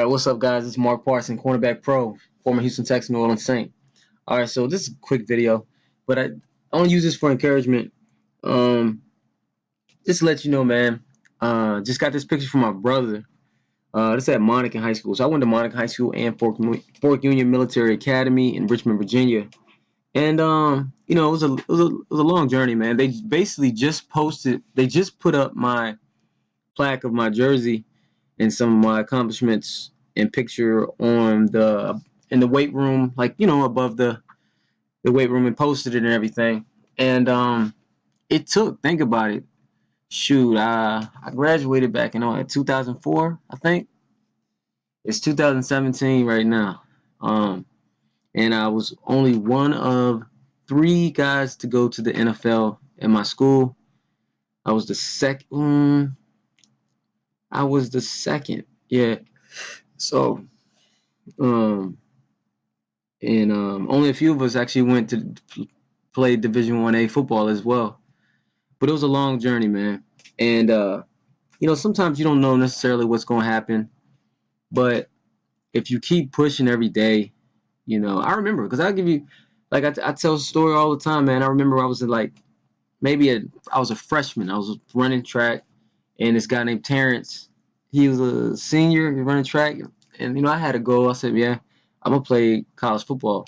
All right, what's up, guys? It's Mark Parson, Cornerback Pro, former Houston Texan, New Orleans Saint. All right, so this is a quick video, but I want to use this for encouragement. Just to let you know, man. Just got this picture from my brother. This is at Monacan High School. So I went to Monacan High School and Fork Union Military Academy in Richmond, Virginia. And it was a long journey, man. They basically just posted. They just put up my plaque of my jersey and some of my accomplishments and picture on in the weight room, like above the weight room, and posted it and everything. And it took, think about it, shoot, I graduated back in 2004, I think. It's 2017 right now. And I was only one of three guys to go to the NFL in my school. I was the second. Yeah. So, only a few of us actually went to play Division 1A football as well. But it was a long journey, man. And sometimes you don't know necessarily what's going to happen, but if you keep pushing every day, I remember, because I give you, like, I tell a story all the time, man. I remember I was I was a freshman. I was running track, and this guy named Terrence, he was a senior running track, and I had a goal. I said, yeah, I'm gonna play college football.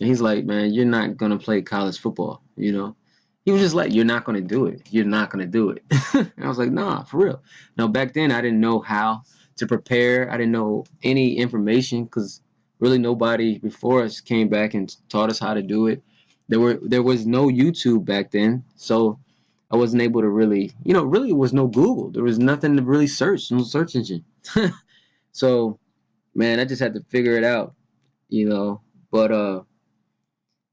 And he's like, man, you're not gonna play college football. He was just like, you're not gonna do it. You're not gonna do it. And I was like, nah, for real. Now back then, I didn't know how to prepare. I didn't know any information, because really nobody before us came back and taught us how to do it. There was no YouTube back then, so I wasn't able to really, really was no Google. There was nothing to really search, no search engine. So, man, I just had to figure it out, But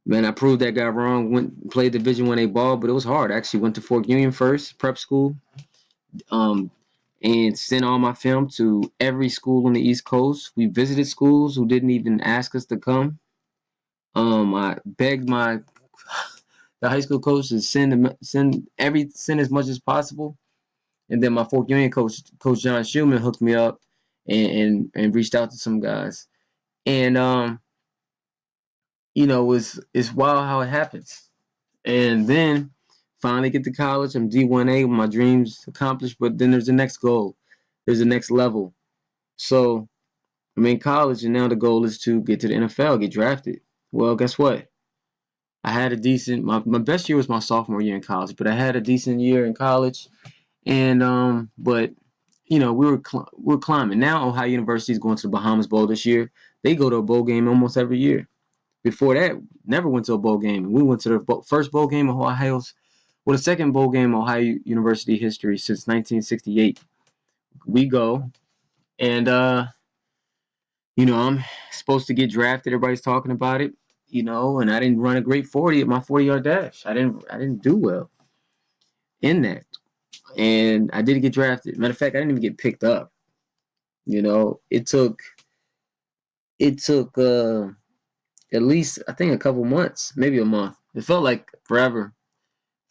man, I proved that guy wrong. Played Division 1A ball, but it was hard. I actually went to Fork Union first, prep school, and sent all my film to every school on the East Coast. We visited schools who didn't even ask us to come. I begged the high school coach to send as much as possible, and then my Fork Union coach, Coach John Schumann, hooked me up and reached out to some guys, and it's wild how it happens. And then finally get to college. I'm D1A, my dreams accomplished, but then there's the next goal. There's the next level. So I'm in college, and now the goal is to get to the NFL, get drafted. Well, guess what? I had a decent, my best year was my sophomore year in college, but I had a decent year in college. And, but, we were climbing. Now Ohio University is going to the Bahamas Bowl this year. They go to a bowl game almost every year. Before that, never went to a bowl game. We went to the first bowl game of the second bowl game in Ohio University history since 1968. We go, and I'm supposed to get drafted. Everybody's talking about it, and I didn't run a great 40 at my 40-yard dash. I didn't do well in that, and I didn't get drafted. Matter of fact, I didn't even get picked up. It took at least, I think, a couple months, maybe a month. It felt like forever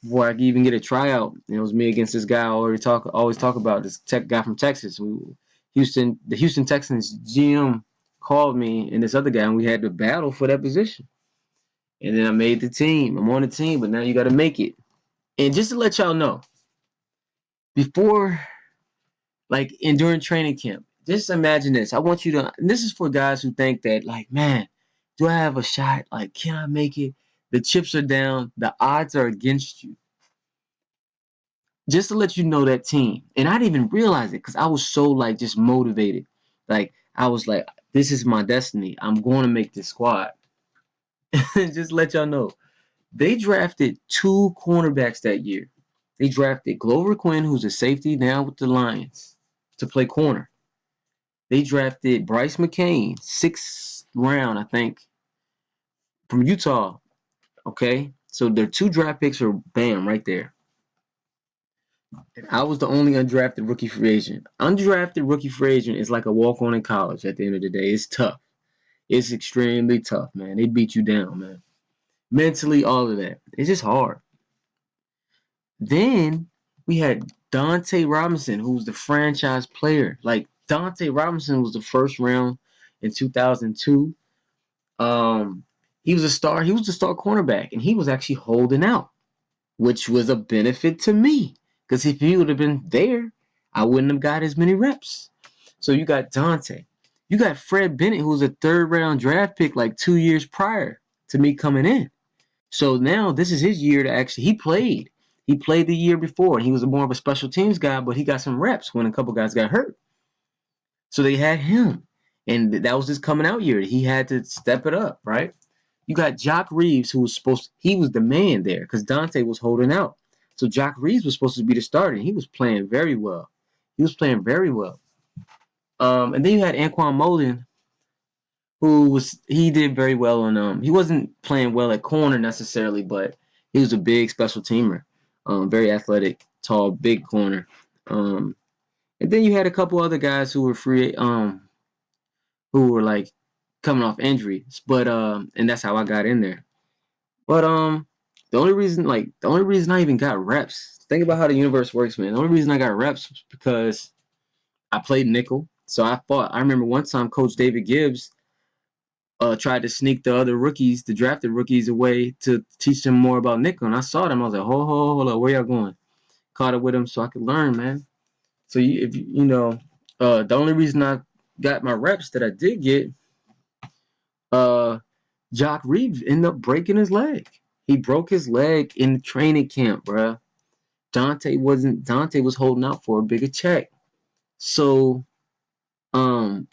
before I could even get a tryout. It was me against this guy I always talk about, this tech guy from Texas. The Houston Texans GM called me and this other guy, and we had to battle for that position. And then I made the team. I'm on the team, but now you got to make it. And just to let y'all know, during training camp, just imagine this. I want you to, and this is for guys who think that, like, man, do I have a shot? Like, can I make it? The chips are down. The odds are against you. Just to let you know, that team, and I didn't even realize it because I was so, just motivated. Like, I was like, this is my destiny. I'm going to make this squad. Just let y'all know, they drafted two cornerbacks that year. They drafted Glover Quinn, who's a safety now with the Lions, to play corner. They drafted Bryce McCain, 6th round, I think, from Utah. Okay, so their two draft picks are bam right there. And I was the only undrafted rookie free agent. Undrafted rookie free agent is like a walk-on in college at the end of the day. It's tough. It's extremely tough, man. They beat you down, man. Mentally, all of that. It's just hard. Then we had Dante Robinson, who's the franchise player. Like, Dante Robinson was the first round in 2002. Um, he was a star. He was the star cornerback, and he was actually holding out, which was a benefit to me. Because if he would have been there, I wouldn't have got as many reps. So you got Dante. You got Fred Bennett, who was a third round draft pick like 2 years prior to me coming in. So now this is his year to actually he played. He played the year before, and he was more of a special teams guy, but he got some reps when a couple guys got hurt. So they had him, and that was his coming out year. He had to step it up, right? You got Jock Reeves, who was he was the man there because Dante was holding out. So Jock Reeves was supposed to be the starter, and he was playing very well. He was playing very well. And then you had Anquan Molden, he did very well on he wasn't playing well at corner necessarily, but he was a big special teamer, very athletic, tall, big corner. And then you had a couple other guys who were free, who were like coming off injuries, but and that's how I got in there. But the only reason I even got reps. Think about how the universe works, man. The only reason I got reps was because I played nickel. So I fought. I remember one time Coach David Gibbs tried to sneak the other rookies, the drafted rookies, away to teach them more about nickel. And I saw them. I was like, hold up, where y'all going? Caught up with them so I could learn, man. So if you know, the only reason I got my reps that I did get, uh, Jock Reeves ended up breaking his leg. He broke his leg in training camp, bruh. Dante was holding out for a bigger check. So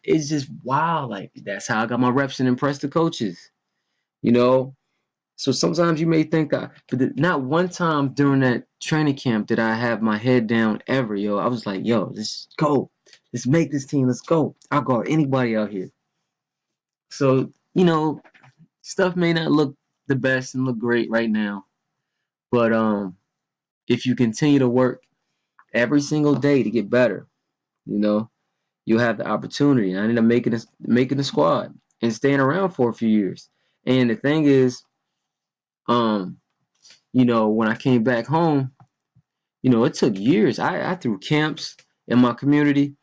it's just wow, like that's how I got my reps and impressed the coaches. You know, so sometimes you may think but not one time during that training camp did I have my head down ever, yo. I was like, yo, let's go. Let's make this team. Let's go. I'll guard anybody out here. So, stuff may not look the best and look great right now. But if you continue to work every single day to get better, you know, you'll have the opportunity. And I ended up making the squad and staying around for a few years. And the thing is, um, when I came back home, it took years. I threw camps in my community.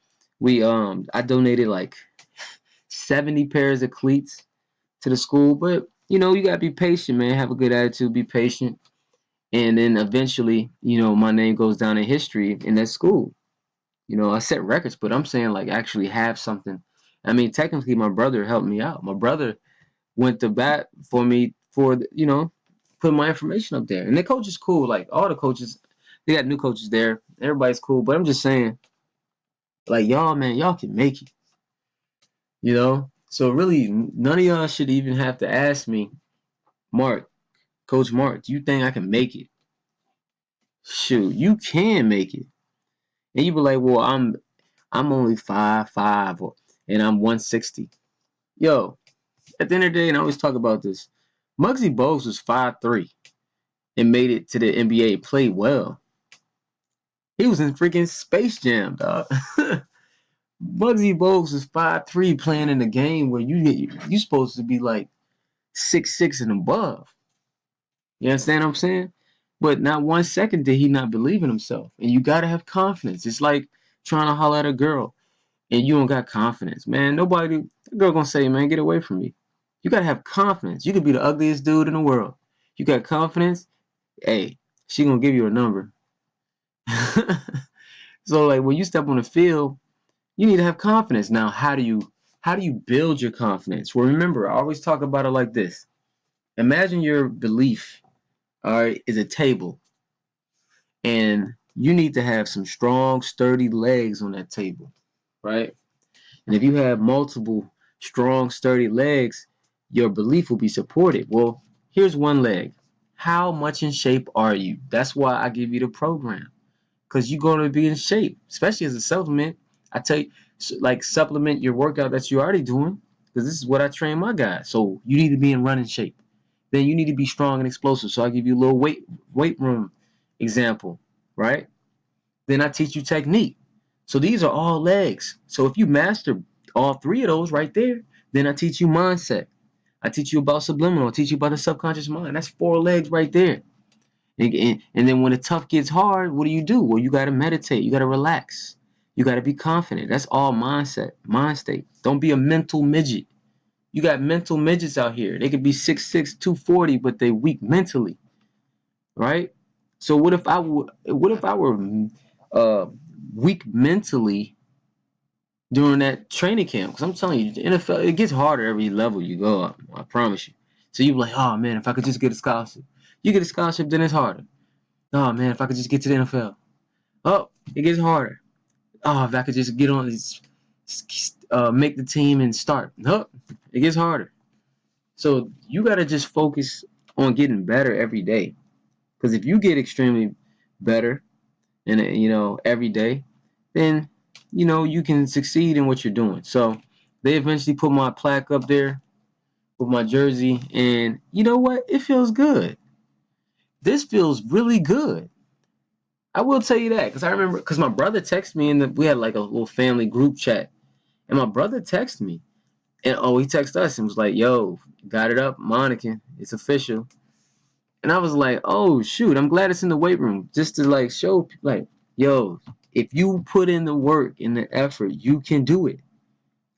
I donated like 70 pairs of cleats to the school, but you gotta be patient, man. Have a good attitude, be patient, and then eventually, my name goes down in history in that school. I set records, but I'm saying like actually have something. I mean, technically, my brother helped me out. My brother went to bat for me for put my information up there, and the coach is cool. Like all the coaches, they got new coaches there. Everybody's cool, but I'm just saying, like y'all, man, y'all can make it. So really, none of y'all should even have to ask me, Mark, Coach Mark, do you think I can make it? Shoot, you can make it. And you be like, well, I'm only 5'5", and I'm 160. Yo, at the end of the day, and I always talk about this, Muggsy Bogues was 5'3" and made it to the NBA, played well. He was in freaking Space Jam, dog. Muggsy Bogues was 5'3" playing in a game where you supposed to be like 6'6" and above. You understand what I'm saying? But not 1 second did he not believe in himself. And you gotta have confidence. It's like trying to holler at a girl and you don't got confidence. Man, the girl gonna say, man, get away from me. You gotta have confidence. You could be the ugliest dude in the world. You got confidence, hey, she gonna give you a number. So like when you step on the field, you need to have confidence. Now, how do you build your confidence? Well, remember, I always talk about it like this. Imagine your belief, all right, is a table, and you need to have some strong, sturdy legs on that table, right? And if you have multiple strong, sturdy legs, your belief will be supported. Well, here's one leg. How much in shape are you? That's why I give you the program. Because you're going to be in shape, especially as a supplement. I tell you, like, supplement your workout that you're already doing, because this is what I train my guys. So you need to be in running shape. Then you need to be strong and explosive. So I give you a little weight room example, right? Then I teach you technique. So these are all legs. So if you master all three of those right there, then I teach you mindset. I teach you about subliminal. I teach you about the subconscious mind. That's 4 legs right there. And then when the tough gets hard, what do? Well, you got to meditate. You got to relax. You got to be confident. That's all mindset, mind state. Don't be a mental midget. You got mental midgets out here. They could be 6'6", 240, but they weak mentally, right? So what if I were uh, weak mentally during that training camp? Because I'm telling you, the NFL, it gets harder every level you go up. I promise you. So you're like, oh man, if I could just get a scholarship. You get a scholarship, then it's harder. Oh man, if I could just get to the NFL. Oh, it gets harder. Oh, if I could just get on this, make the team and start. Oh, it gets harder. So you got to just focus on getting better every day. Because if you get extremely better and every day, then you can succeed in what you're doing. So they eventually put my plaque up there with my jersey, and you know what? It feels good. This feels really good. I will tell you that because I remember because my brother texted me and we had like a little family group chat, and my brother texted me and he texted us and was like, "Yo, got it up, Monacan, it's official." And I was like, "Oh shoot, I'm glad it's in the weight room just to like show like, yo, if you put in the work and the effort, you can do it."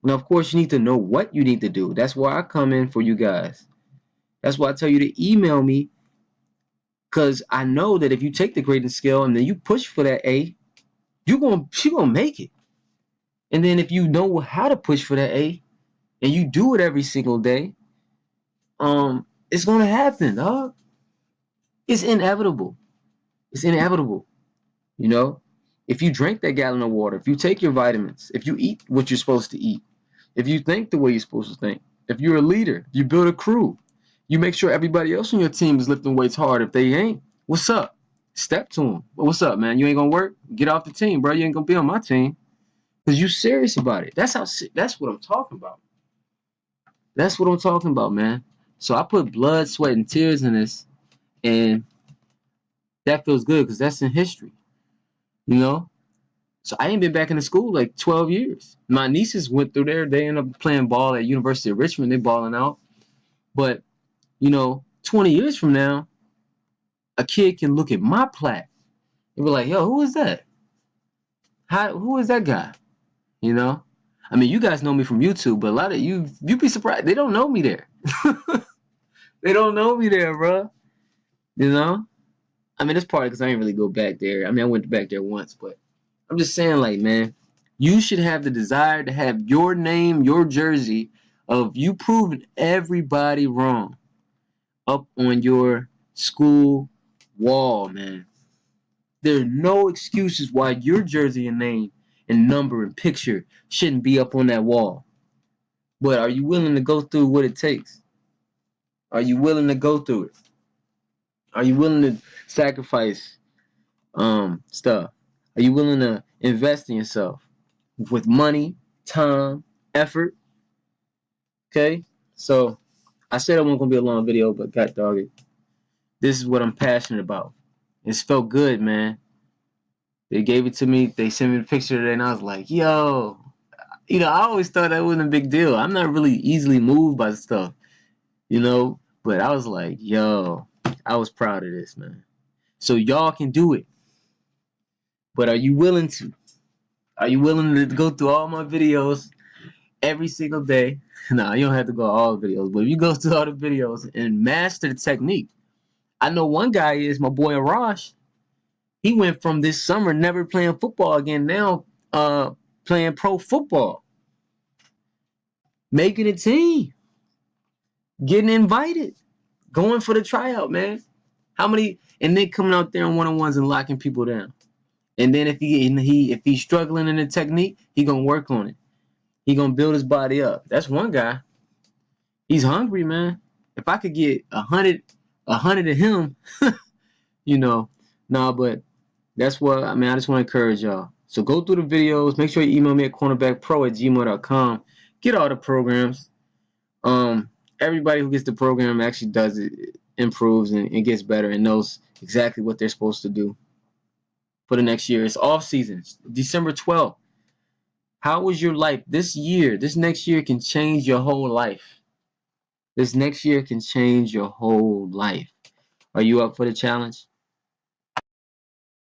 Now, of course, you need to know what you need to do. That's why I come in for you guys. That's why I tell you to email me because I know that if you take the grading scale and then you push for that A, you're gonna make it. And then if you know how to push for that A and you do it every single day, it's gonna happen, dog. It's inevitable. It's inevitable. You know, if you drink that gallon of water, if you take your vitamins, if you eat what you're supposed to eat, if you think the way you're supposed to think, if you're a leader, you build a crew, you make sure everybody else on your team is lifting weights hard. If they ain't, what's up? Step to them. What's up, man? You ain't gonna work? Get off the team, bro. You ain't gonna be on my team because you serious about it. That's what I'm talking about. That's what I'm talking about, man. So I put blood, sweat, and tears in this, and that feels good because that's in history, you know. So I ain't been back in the school like 12 years. My nieces went through there. They ended up playing ball at University of Richmond. They balling out. But, 20 years from now, a kid can look at my plaque and be like, yo, who is that? Who is that guy? You know? I mean, you guys know me from YouTube, but a lot of you'd be surprised. They don't know me there. They don't know me there, bro. You know? I mean, it's partly because I didn't really go back there. I mean, I went back there once, but I'm just saying, like, man, you should have the desire to have your name, your jersey of you proving everybody wrong up on your school wall, man. There are no excuses why your jersey and name and number and picture shouldn't be up on that wall. But are you willing to go through what it takes? Are you willing to go through it? Are you willing to sacrifice stuff? Are you willing to invest in yourself with money, time, effort? Okay? So I said it wasn't gonna be a long video, but god dog it. This is what I'm passionate about. It's felt good, man. They gave it to me, they sent me the picture today, and I was like, yo. I always thought that wasn't a big deal. I'm not really easily moved by stuff, but I was like, yo, I was proud of this, man. So y'all can do it. But are you willing to? Are you willing to go through all my videos every single day? Nah, you don't have to go all the videos, but if you go through all the videos and master the technique. I know one guy is my boy Arash. He went from this summer never playing football again, now playing pro football, making a team, getting invited, going for the tryout, man. How many? And then coming out there on one-on-ones and locking people down. And then if he's struggling in the technique, he gonna work on it. He gonna build his body up. That's one guy. He's hungry, man. If I could get a hundred of him, you know, nah. But that's what I mean. I just want to encourage y'all. So go through the videos. Make sure you email me at cornerbackpro@gmail.com. Get all the programs. Everybody who gets the program actually does it, improves and gets better and knows exactly what they're supposed to do for the next year. It's off season, December 12th. How was your life this year? This next year can change your whole life. This next year can change your whole life. Are you up for the challenge?